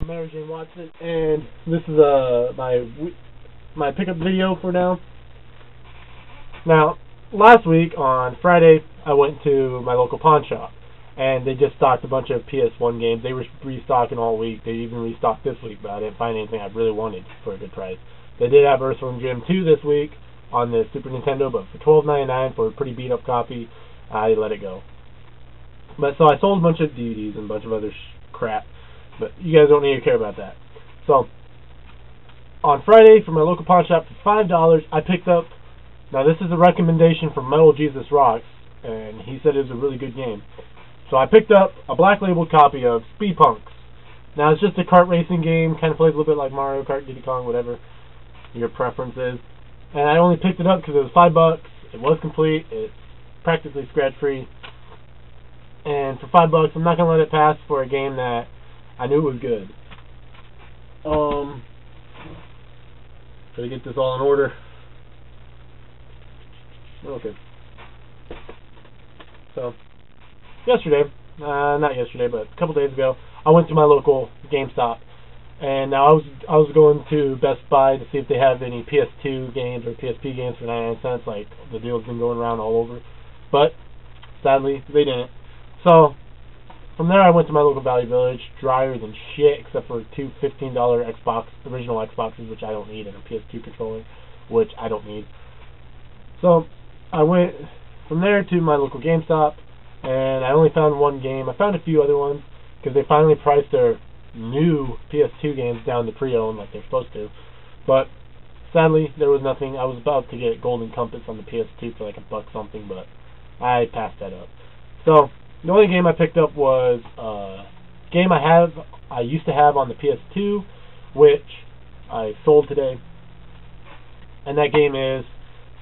Mary Jane Watson, and this is my pickup video for now. Now, last week on Friday, I went to my local pawn shop, and they just stocked a bunch of PS1 games. They were restocking all week. They even restocked this week, but I didn't find anything I really wanted for a good price. They did have Earthworm Jim 2 this week on the Super Nintendo, but for $12.99 for a pretty beat up copy, I let it go. But so I sold a bunch of DVDs and a bunch of other crap. But you guys don't need to care about that. So, on Friday, from my local pawn shop for $5, I picked up, now this is a recommendation from Metal Jesus Rocks, and he said it was a really good game. So I picked up a black labeled copy of Speed Punks. Now it's just a kart racing game, kind of plays a little bit like Mario Kart, Diddy Kong, whatever your preference is. And I only picked it up because it was $5. It was complete. It's practically scratch free. And for $5, I'm not going to let it pass for a game that I knew it was good. Gotta get this all in order. Okay. So, not yesterday, but a couple days ago, I went to my local GameStop, and now I was going to Best Buy to see if they have any PS2 games or PSP games for 99 cents, like the deal's been going around all over. But sadly, they didn't. So, from there I went to my local Value Village, drier than shit, except for two $15 original Xboxes, which I don't need, and a PS2 controller, which I don't need. So, I went from there to my local GameStop, and I only found one game. I found a few other ones, because they finally priced their new PS2 games down to pre-owned like they're supposed to. But, sadly, there was nothing. I was about to get Golden Compass on the PS2 for like $1 something, but I passed that up. So, the only game I picked up was a game I used to have on the PS2, which I sold today. And that game is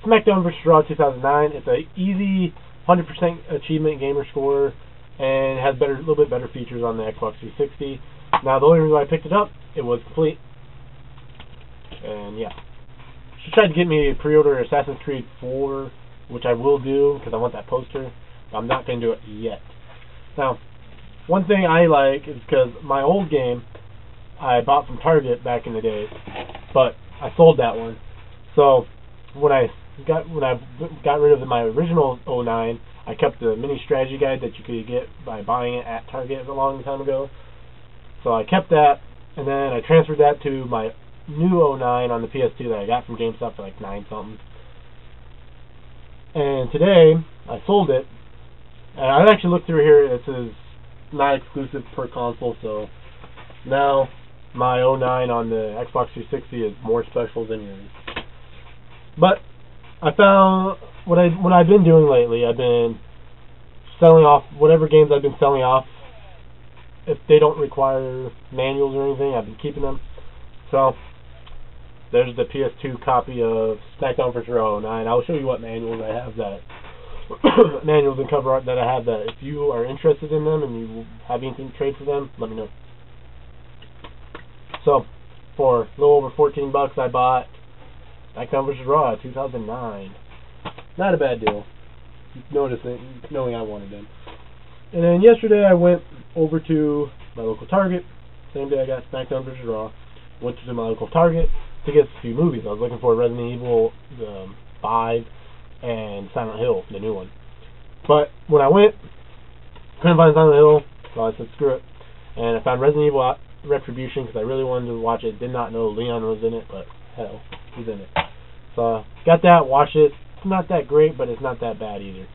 SmackDown vs. Raw 2009. It's an easy 100% achievement gamer score, and it has a little bit better features on the Xbox 360. Now, the only reason why I picked it up, it was complete. And yeah. She tried to get me to pre-order Assassin's Creed 4, which I will do, because I want that poster. I'm not going to do it yet. Now, one thing I like is because my old game I bought from Target back in the day, but I sold that one. So when I got rid of my original 09, I kept the mini strategy guide that you could get by buying it at Target a long time ago. So I kept that, and then I transferred that to my new 09 on the PS2 that I got from GameStop for like $9 something. And today I sold it. And I actually looked through here. It says not exclusive per console, so now my 09 on the Xbox 360 is more special than yours. But I found what I've been doing lately. I've been selling off whatever games I've been selling off. If they don't require manuals or anything, I've been keeping them. So there's the PS2 copy of SmackDown vs. Raw 09. I'll show you what manuals I have manuals and cover art that I have, that if you are interested in them and you have anything to trade for them, let me know. So, for a little over $14, I bought SmackDown vs. Raw 2009. Not a bad deal. Notice it, knowing I wanted them. And then yesterday I went over to my local Target. Same day I got SmackDown vs. Raw. Went to my local Target to get a few movies. I was looking for Resident Evil 5 and Silent Hill, the new one. But when I went, couldn't find Silent Hill, so I said screw it. And I found Resident Evil Retribution because I really wanted to watch it. Did not know Leon was in it, but hell, he's in it. So got that, watched it. It's not that great, but it's not that bad either.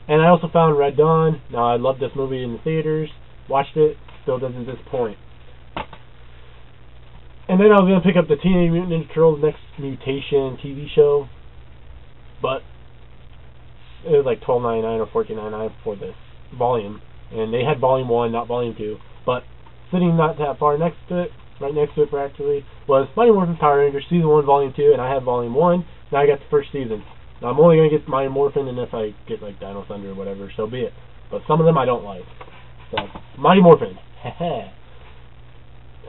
And I also found Red Dawn. Now, I loved this movie in the theaters. Watched it, still doesn't disappoint. And then I was going to pick up the Teenage Mutant Ninja Turtles Next Mutation TV show, but it was like $12.99 or $14.99 for this volume. And they had volume 1, not volume 2. But sitting not that far next to it, right next to it practically, was Mighty Morphin Power Rangers Season 1, Volume 2, and I had Volume 1. Now I got the first season. Now I'm only going to get Mighty Morphin, and if I get like Dino Thunder or whatever, so be it. But some of them I don't like. So, Mighty Morphin. Heh.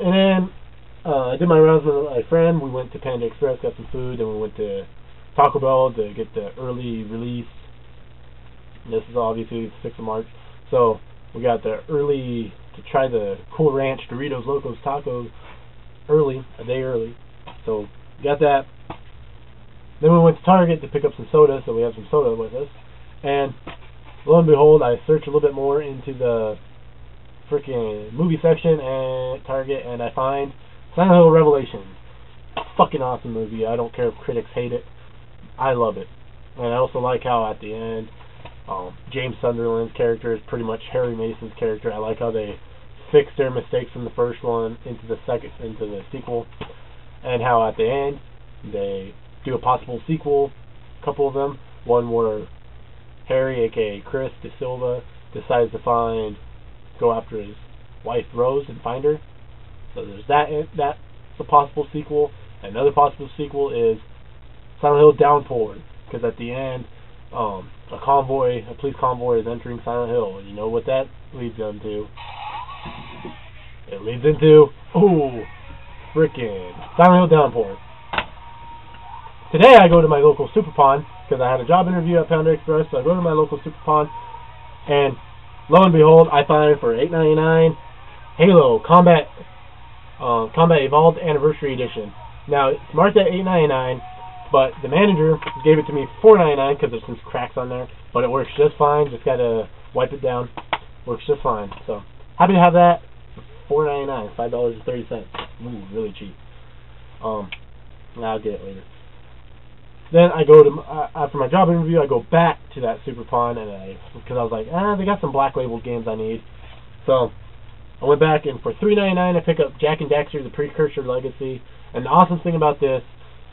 And then I did my rounds with my friend. We went to Panda Express, got some food, and we went to Taco Bell to get the early release. And this is obviously the 6th of March. So we got the early to try the Cool Ranch Doritos Locos Tacos a day early. So got that. Then we went to Target to pick up some soda, so we have some soda with us. And lo and behold, I searched a little bit more into the freaking movie section at Target, and I find Silent Hill Revelations. Fucking awesome movie. I don't care if critics hate it. I love it. And I also like how at the end, James Sunderland's character is pretty much Harry Mason's character. I like how they fixed their mistakes from the first one into the sequel, and how at the end they do a possible sequel, a couple of them. One where Harry, aka Chris De Silva, decides to go after his wife Rose and find her. So there's that's a possible sequel. Another possible sequel is Silent Hill Downpour, because at the end, a police convoy is entering Silent Hill, and you know what that leads them to? It leads into, frickin' Silent Hill Downpour. Today I go to my local Super Pawn, because I had a job interview at Pounder Express, so I go to my local Super Pawn, and lo and behold, I find for $8.99 Halo Combat Evolved Anniversary Edition. Now, it's marked at $8.99, but the manager gave it to me for $4.99 because there's some cracks on there, but it works just fine. Just gotta wipe it down. Works just fine. So, happy to have that for $4.99, $5.30. Ooh, really cheap. I'll get it later. Then I go to, after my job interview, I go back to that Super Pawn, and because I was like, they got some black labeled games I need. So, I went back, and for $3.99 I pick up Jak and Daxter: The Precursor Legacy. And the awesome thing about this,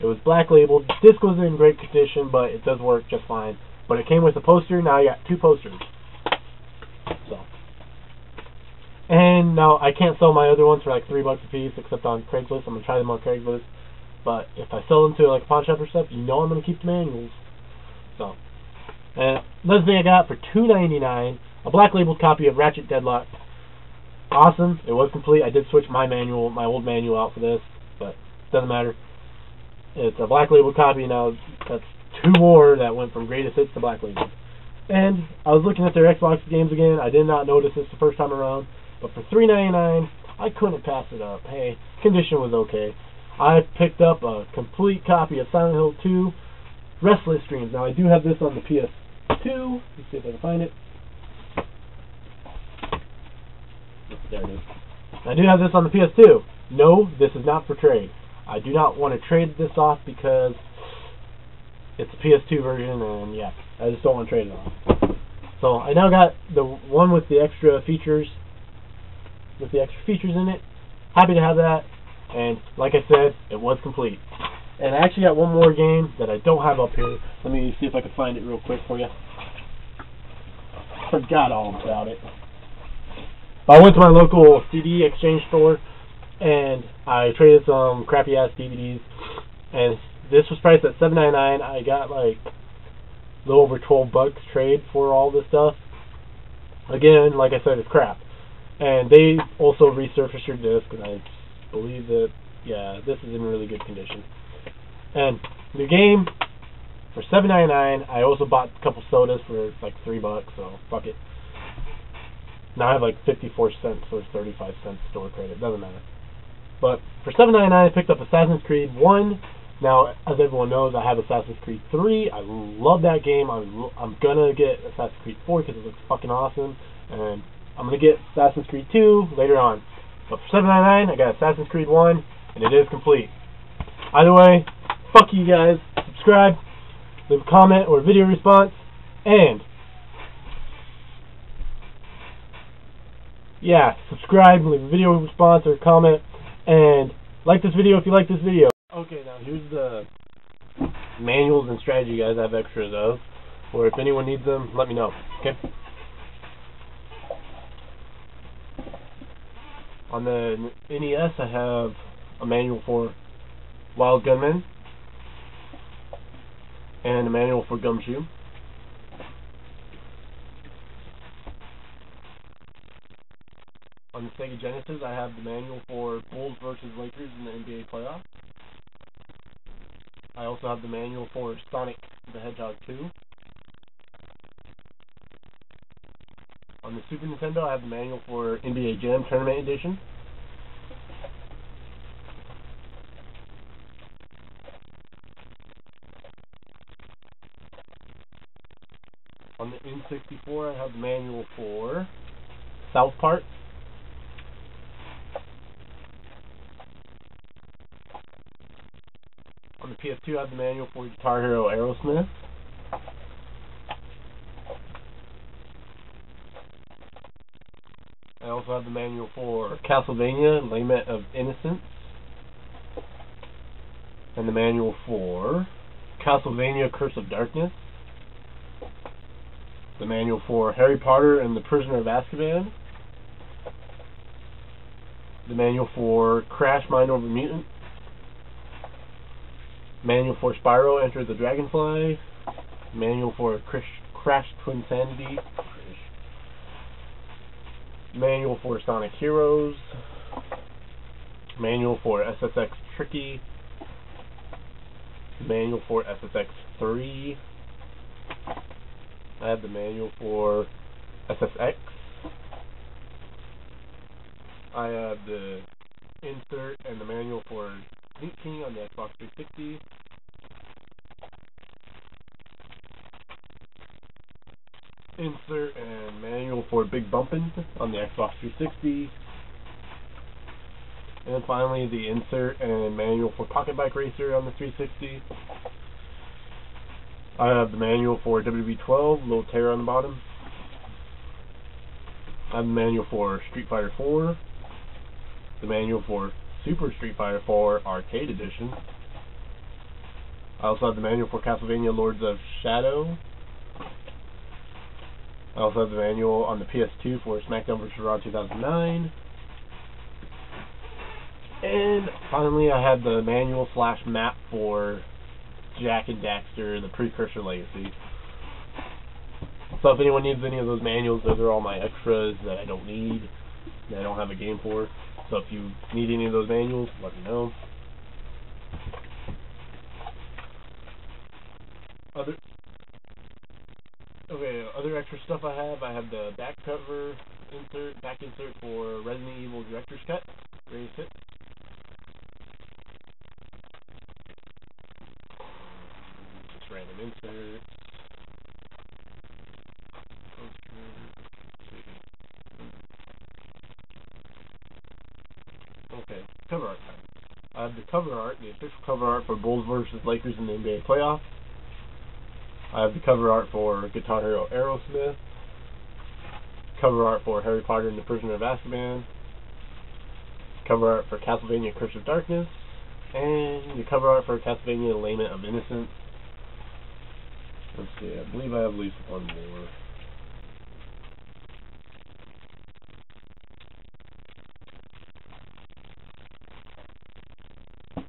it was black labeled. Disc was in great condition, but it does work just fine. But it came with a poster. Now I got 2 posters. So, and now I can't sell my other ones for like $3 a piece, except on Craigslist. I'm gonna try them on Craigslist. But if I sell them to like a pawn shop or stuff, you know I'm gonna keep the manuals. So, and another thing I got for $2.99, a black labeled copy of Ratchet Deadlock. Awesome. It was complete. I did switch my old manual out for this, but doesn't matter. It's a black label copy now. That's 2 more that went from greatest hits to black label. And I was looking at their Xbox games again. I did not notice this the first time around, but for $3.99, I couldn't pass it up. Hey, condition was okay. I picked up a complete copy of Silent Hill 2 Restless Dreams. Now I do have this on the PS2. Let's see if I can find it. There it is. I do have this on the PS2. No, this is not for trade. I do not want to trade this off because it's a PS2 version, and yeah, I just don't want to trade it off. So I now got the one with the extra features, in it. Happy to have that, and like I said, it was complete. And I actually got one more game that I don't have up here. Let me see if I can find it real quick for you. Forgot all about it. I went to my local CD exchange store, and I traded some crappy ass DVDs, and this was priced at $7.99. I got like a little over $12 trade for all this stuff. Again, like I said, it's crap. And they also resurfaced your disc, and I believe that, yeah, this is in really good condition. And the game, for $7.99, I also bought a couple sodas for like $3, so fuck it. Now I have like 54 cents or 35 cents store credit, doesn't matter. But for $7.99, I picked up Assassin's Creed 1. Now, as everyone knows, I have Assassin's Creed 3. I love that game. I'm gonna get Assassin's Creed 4 because it looks fucking awesome. And I'm gonna get Assassin's Creed 2 later on. But for $7.99, I got Assassin's Creed 1, and it is complete. Either way, fuck you guys. Subscribe, leave a comment or a video response, and yeah, subscribe, leave a video response or comment, and like this video if you like this video. Okay, now here's the manuals and strategy guys I have extras of, or if anyone needs them, let me know, okay? On the NES, I have a manual for Wild Gunman and a manual for Gumshoe. On the Sega Genesis, I have the manual for Bulls versus Lakers in the NBA playoffs. I also have the manual for Sonic the Hedgehog 2. On the Super Nintendo, I have the manual for NBA Jam Tournament Edition. On the N64, I have the manual for South Park. On the PS2, I have the manual for Guitar Hero Aerosmith. I also have the manual for Castlevania, Lament of Innocence. And the manual for Castlevania, Curse of Darkness. The manual for Harry Potter and the Prisoner of Azkaban. The manual for Crash Mind Over Mutant. Manual for Spyro Enter the Dragonfly. Manual for Crash Twinsanity. Manual for Sonic Heroes. Manual for SSX Tricky. Manual for SSX 3. I have the manual for SSX. I have the insert and the manual for Link King on the Xbox 360. Insert and manual for Big Bumpin' on the Xbox 360. And then finally the insert and manual for Pocket Bike Racer on the 360. I have the manual for WB12, little tear on the bottom. I have the manual for Street Fighter 4. The manual for Super Street Fighter 4 Arcade Edition. I also have the manual for Castlevania Lords of Shadow. I also have the manual on the PS2 for SmackDown vs. Raw 2009. And finally I have the manual / map for Jak and Daxter, the Precursor Legacy. So if anyone needs any of those manuals, those are all my extras that I don't need, that I don't have a game for. So if you need any of those manuals, let me know. Other extra stuff I have the back insert for Resident Evil Director's Cut, Greatest Hits. Just random inserts. Okay, cover art time. I have the cover art, the official cover art for Bulls vs. Lakers in the NBA playoffs. I have the cover art for Guitar Hero Aerosmith. Cover art for Harry Potter and the Prisoner of Azkaban. Cover art for Castlevania Curse of Darkness. And the cover art for Castlevania Lament of Innocence. Let's see, I believe I have at least one more.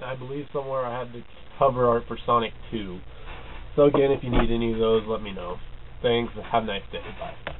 I believe somewhere I have the cover art for Sonic 2. So again, if you need any of those, let me know. Thanks, have a nice day. Bye.